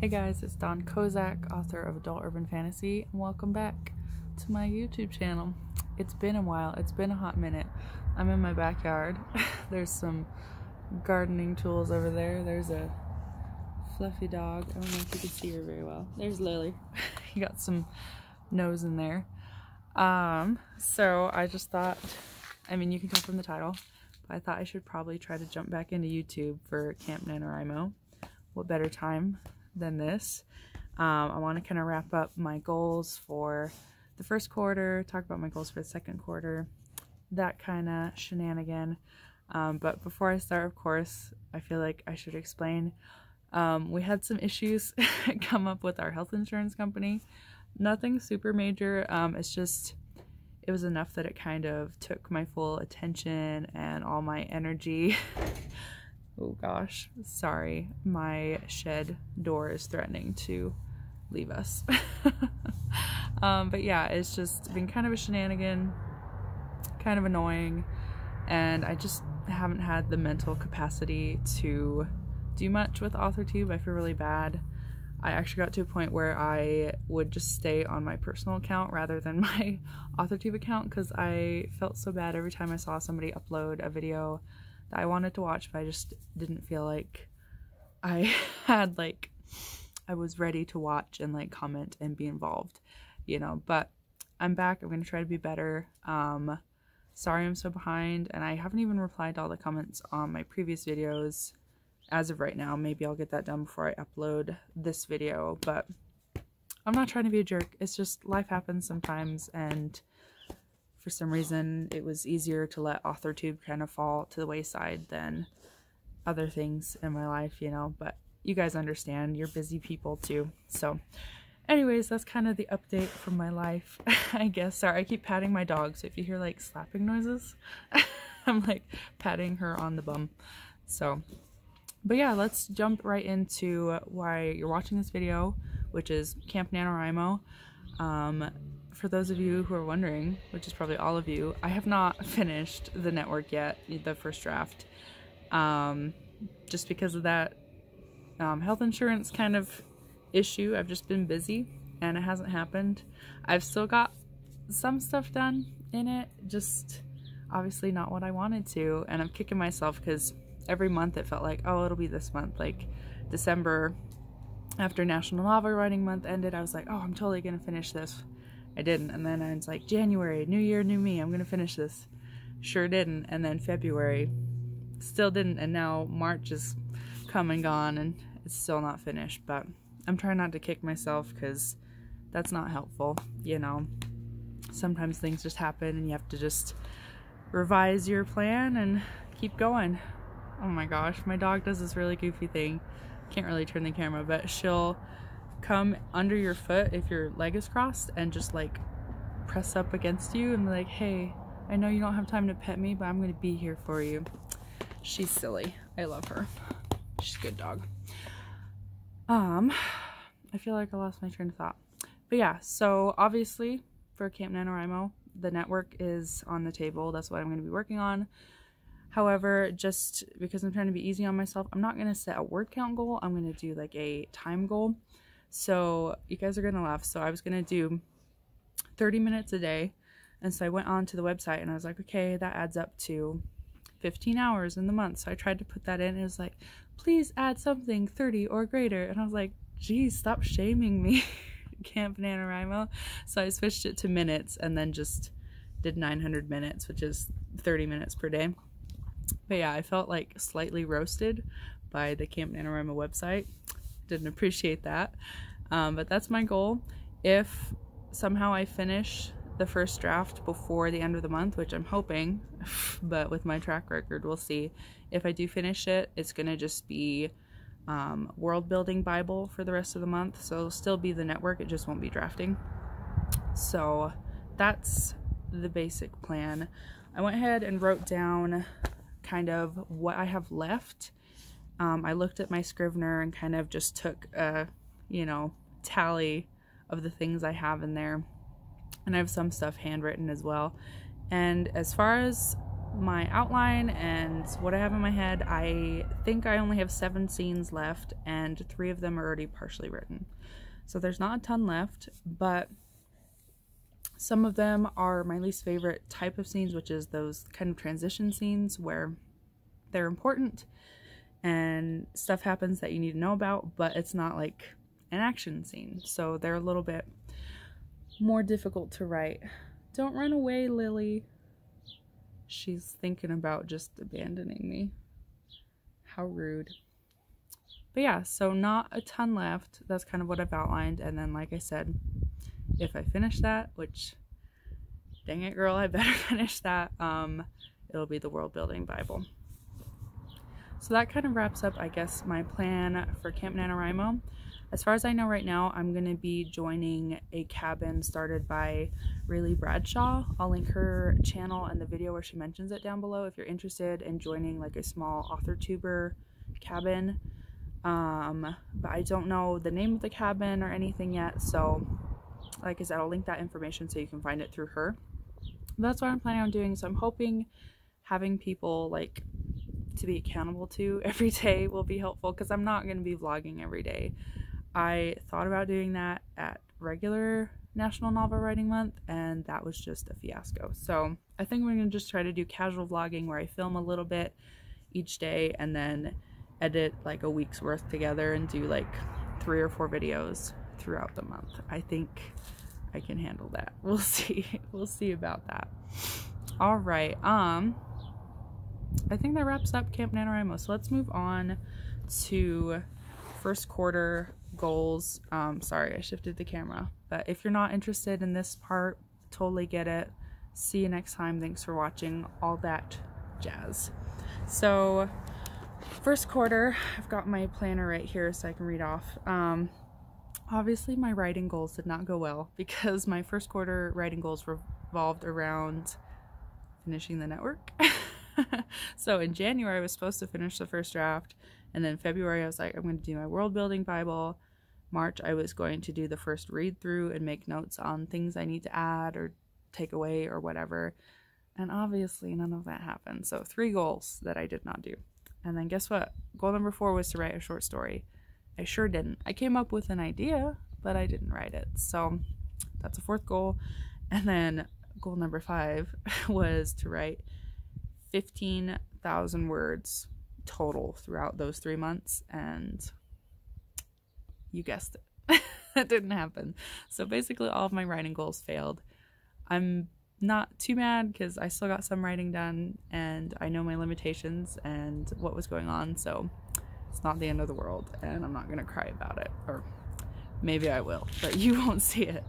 Hey guys, it's Kozak, author of Adult Urban Fantasy, and welcome back to my YouTube channel. It's been a while, it's been a hot minute. I'm in my backyard. There's some gardening tools over there. There's a fluffy dog. I don't know if you can see her very well. There's Lily. You got some nose in there. So I just thought, I mean, you can tell from the title, but I thought I should probably try to jump back into YouTube for Camp NaNoWriMo. What better time than this? I want to kind of wrap up my goals for the first quarter, talk about my goals for the second quarter, that kind of shenanigan. But before I start, of course, I feel like I should explain. We had some issues come up with our health insurance company. Nothing super major. It's just, it was enough that it kind of took my full attention and all my energy. Oh gosh, sorry, my shed door is threatening to leave us. But yeah, it's just been kind of a shenanigan, kind of annoying, and I just haven't had the mental capacity to do much with AuthorTube. I feel really bad. I actually got to a point where I would just stay on my personal account rather than my AuthorTube account because I felt so bad every time I saw somebody upload a video that I wanted to watch, but I just didn't feel like I had, like, I was ready to watch and like comment and be involved, you know. But I'm back. I'm gonna try to be better. Sorry I'm so behind, and I haven't even replied to all the comments on my previous videos as of right now. Maybe I'll get that done before I upload this video, but I'm not trying to be a jerk. It's just life happens sometimes, and for some reason it was easier to let AuthorTube kind of fall to the wayside than other things in my life, you know. But you guys understand, you're busy people too. So anyways, that's kind of the update from my life, I guess. Sorry, I keep patting my dog, so if you hear like slapping noises, I'm like patting her on the bum. So, but yeah, let's jump right into why you're watching this video, which is Camp NaNoWriMo. For those of you who are wondering, which is probably all of you, I have not finished the network yet, the first draft, just because of that health insurance kind of issue. I've just been busy and it hasn't happened. I've still got some stuff done in it, just obviously not what I wanted to, and I'm kicking myself because every month it felt like, oh, it'll be this month. Like December, after National Novel Writing Month ended, I was like, oh, I'm totally gonna finish this. I didn't. And then I was like, January, new year, new me, I'm gonna finish this. Sure didn't. And then February, still didn't. And now March is come and gone and it's still not finished. But I'm trying not to kick myself because that's not helpful, you know. Sometimes things just happen and you have to just revise your plan and keep going. Oh my gosh, my dog does this really goofy thing. Can't really turn the camera, but she'll come under your foot if your leg is crossed and just like press up against you and be like, hey, I know you don't have time to pet me, but I'm gonna be here for you. She's silly. I love her. She's a good dog. I feel like I lost my train of thought. But yeah, so obviously for Camp NaNoWriMo, the network is on the table. That's what I'm going to be working on. However, just because I'm trying to be easy on myself, I'm not going to set a word count goal. I'm going to do like a time goal. So you guys are going to laugh. So I was going to do 30 minutes a day. And so I went on to the website and I was like, okay, that adds up to 15 hours in the month. So I tried to put that in. It was like, please add something 30 or greater. And I was like, geez, stop shaming me, Camp NaNoWriMo. So I switched it to minutes and then just did 900 minutes, which is 30 minutes per day. But yeah, I felt like slightly roasted by the Camp NaNoWriMo website. Didn't appreciate that. But that's my goal. If somehow I finish the first draft before the end of the month, which I'm hoping, but with my track record, we'll see. If I do finish it, it's gonna just be world building Bible for the rest of the month. So it'll still be the network, it just won't be drafting. So that's the basic plan. I went ahead and wrote down kind of what I have left. I looked at my Scrivener and kind of just took a, you know, tally of the things I have in there. And I have some stuff handwritten as well. And as far as my outline and what I have in my head. I think I only have 7 scenes left, and 3 of them are already partially written. So there's not a ton left, but some of them are my least favorite type of scenes, which is those kind of transition scenes where they're important and stuff happens that you need to know about, but it's not like an action scene. So they're a little bit more difficult to write. Don't run away, Lily. She's thinking about just abandoning me. How rude. But yeah, so not a ton left. That's kind of what I've outlined. And then, like I said, if I finish that, which, dang it, girl, I better finish that, it'll be the World Building Bible. So that kind of wraps up, I guess, my plan for Camp NaNoWriMo. As far as I know right now, I'm going to be joining a cabin started by Rayleigh Bradshaw. I'll link her channel and the video where she mentions it down below if you're interested in joining like a small author tuber cabin. But I don't know the name of the cabin or anything yet, so like I said, I'll link that information so you can find it through her. But that's what I'm planning on doing, so I'm hoping having people like to be accountable to every day will be helpful, because I'm not going to be vlogging every day. I thought about doing that at regular National Novel Writing Month, and that was just a fiasco. So I think we're going to just try to do casual vlogging where I film a little bit each day and then edit like a week's worth together and do like 3 or 4 videos throughout the month. I think I can handle that. We'll see. We'll see about that. All right. I think that wraps up Camp NaNoWriMo. So let's move on to first quarter goals. Sorry, I shifted the camera. But if you're not interested in this part, totally get it. See you next time. Thanks for watching. All that jazz. So first quarter, I've got my planner right here so I can read off. Obviously my writing goals did not go well because my first quarter writing goals revolved around finishing the network. So in January I was supposed to finish the first draft, and then February I was like, I'm going to do my world building Bible. March I was going to do the first read through and make notes on things I need to add or take away or whatever, and obviously none of that happened. So 3 goals that I did not do. And then guess what? Goal number 4 was to write a short story. I sure didn't. I came up with an idea, but I didn't write it. So that's a 4th goal. And then goal number 5 was to write 15,000 words total throughout those 3 months, and you guessed it. That didn't happen. So basically all of my writing goals failed. I'm not too mad because I still got some writing done and I know my limitations and what was going on, so it's not the end of the world and I'm not gonna cry about it. Or maybe I will, but you won't see it.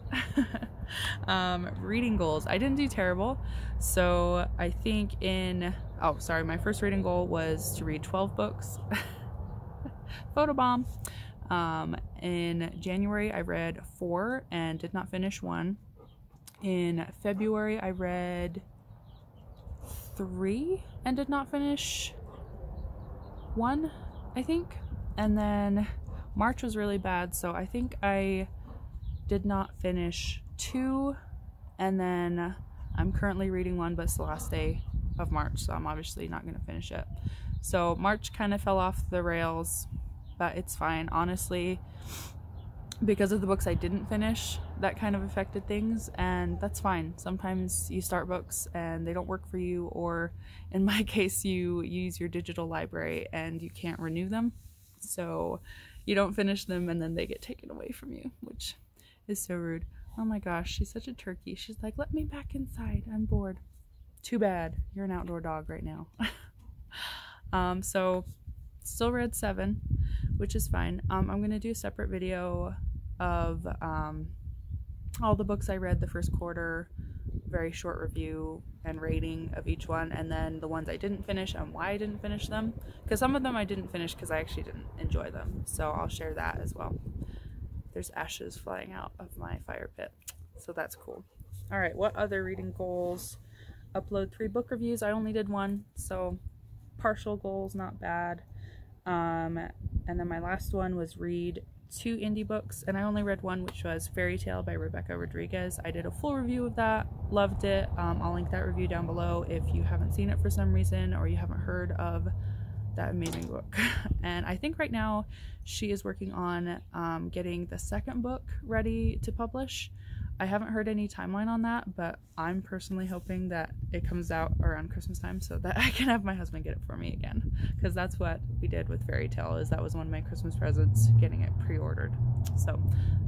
Reading goals. I didn't do terrible. So I think my first reading goal was to read 12 books. Photobomb. In January I read 4 and did not finish 1. In February I read 3 and did not finish 1, I think. And then March was really bad, so I think I did not finish 2, and then I'm currently reading 1, but it's the last day of March, so I'm obviously not going to finish it. So March kind of fell off the rails, but it's fine. Honestly, because of the books I didn't finish, that kind of affected things, and that's fine. Sometimes you start books and they don't work for you, or in my case you use your digital library and you can't renew them, so you don't finish them and then they get taken away from you, which is so rude. Oh my gosh, she's such a turkey. She's like, let me back inside, I'm bored. Too bad, you're an outdoor dog right now. So still read 7, which is fine. I'm gonna do a separate video of all the books I read the first quarter, very short review and rating of each one, and then the ones I didn't finish and why I didn't finish them, because some of them I didn't finish because I actually didn't enjoy them, so I'll share that as well. There's ashes flying out of my fire pit, so that's cool. All right, what other reading goals? Upload 3 book reviews. I only did 1, so partial goals, not bad. And then my last one was read 2 indie books, and I only read one, which was Fairy Tale by Rebecca Rodriguez. I did a full review of that, loved it. I'll link that review down below if you haven't seen it for some reason or you haven't heard of that amazing book. And I think right now she is working on getting the second book ready to publish. I haven't heard any timeline on that, but I'm personally hoping that it comes out around Christmas time so that I can have my husband get it for me again, because that's what we did with Fairy Tale, is that was one of my Christmas presents, getting it pre-ordered. So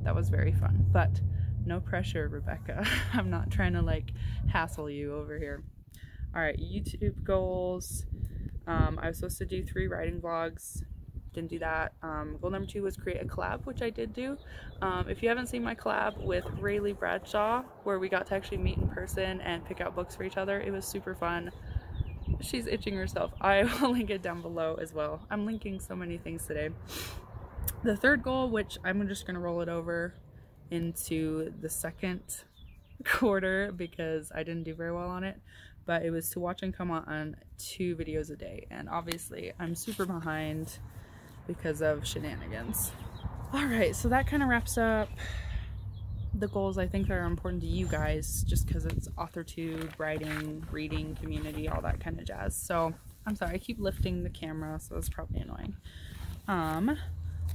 that was very fun, but no pressure, Rebecca. I'm not trying to like hassle you over here. All right, YouTube goals. I was supposed to do 3 writing vlogs. Didn't do that. Goal number 2 was create a collab, which I did do. If you haven't seen my collab with Rayleigh Bradshaw, where we got to actually meet in person and pick out books for each other, it was super fun. She's itching herself. I will link it down below as well. I'm linking so many things today. The third goal, which I'm just going to roll it over into the second quarter because I didn't do very well on it, but it was to watch and comment on 2 videos a day, and obviously I'm super behind because of shenanigans. Alright, so that kind of wraps up the goals I think that are important to you guys, just because it's AuthorTube, writing, reading, community, all that kind of jazz. So I'm sorry, I keep lifting the camera, so it's probably annoying.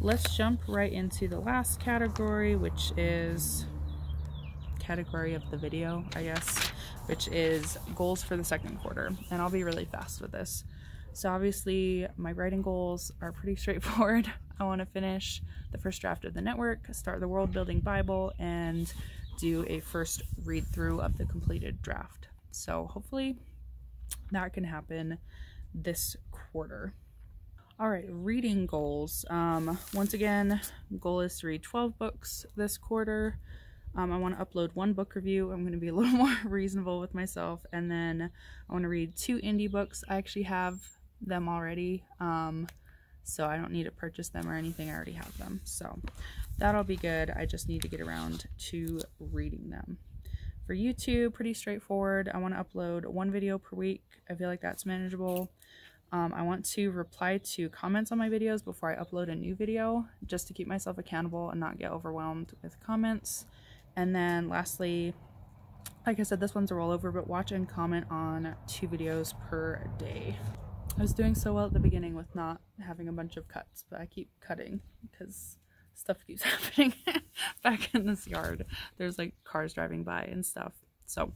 Let's jump right into the last category, which is category of the video, I guess, which is goals for the second quarter. And I'll be really fast with this. So obviously my writing goals are pretty straightforward. I want to finish the first draft of the network, start the world building Bible, and do a first read through of the completed draft. So hopefully that can happen this quarter. All right, reading goals. Once again, goal is to read 12 books this quarter. I want to upload 1 book review. I'm going to be a little more reasonable with myself. And then I want to read 2 indie books. I actually have them already, so I don't need to purchase them or anything. I already have them, so that'll be good. I just need to get around to reading them. For YouTube, pretty straightforward. I want to upload 1 video per week. I feel like that's manageable. I want to reply to comments on my videos before I upload a new video, just to keep myself accountable and not get overwhelmed with comments. And then lastly, like I said, this one's a rollover, but watch and comment on 2 videos per day. I was doing so well at the beginning with not having a bunch of cuts, but I keep cutting because stuff keeps happening back in this yard. There's like cars driving by and stuff, so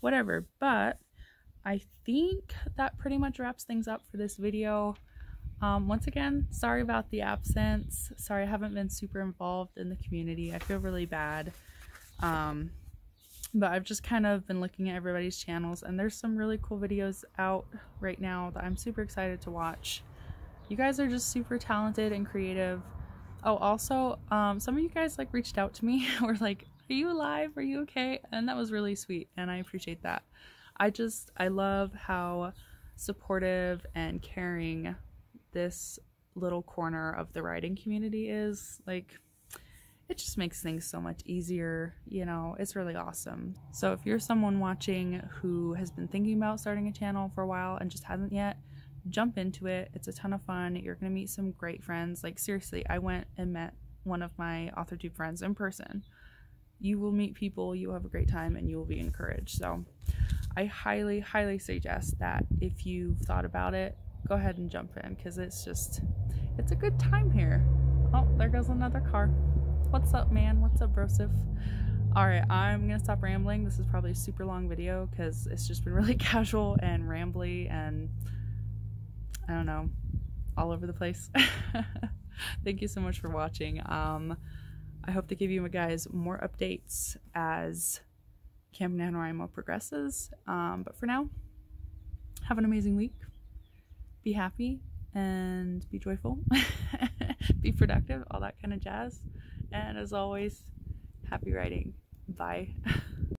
whatever. But I think that pretty much wraps things up for this video. Once again, sorry about the absence. Sorry I haven't been super involved in the community. I feel really bad. But I've just kind of been looking at everybody's channels, and there's some really cool videos out right now that I'm super excited to watch. You guys are just super talented and creative. Oh, also, some of you guys like reached out to me were like, are you alive? Are you okay? And that was really sweet, and I appreciate that. I love how supportive and caring this little corner of the writing community is. Like, it just makes things so much easier, you know. It's really awesome. So if you're someone watching who has been thinking about starting a channel for a while and just hasn't yet, jump into it. It's a ton of fun. You're gonna meet some great friends. Like, seriously, I went and met one of my AuthorTube friends in person. You will meet people, you will have a great time, and you will be encouraged. So I highly, highly suggest that if you've thought about it, go ahead and jump in, because it's a good time here. Oh, there goes another car. What's up, man? What's up, brosif? Alright, I'm gonna stop rambling. This is probably a super long video because it's just been really casual and rambly and, I don't know, all over the place. Thank you so much for watching. I hope to give you guys more updates as Camp NaNoWriMo progresses. But for now, have an amazing week. Be happy and be joyful. Be productive, all that kind of jazz. And as always, happy writing. Bye.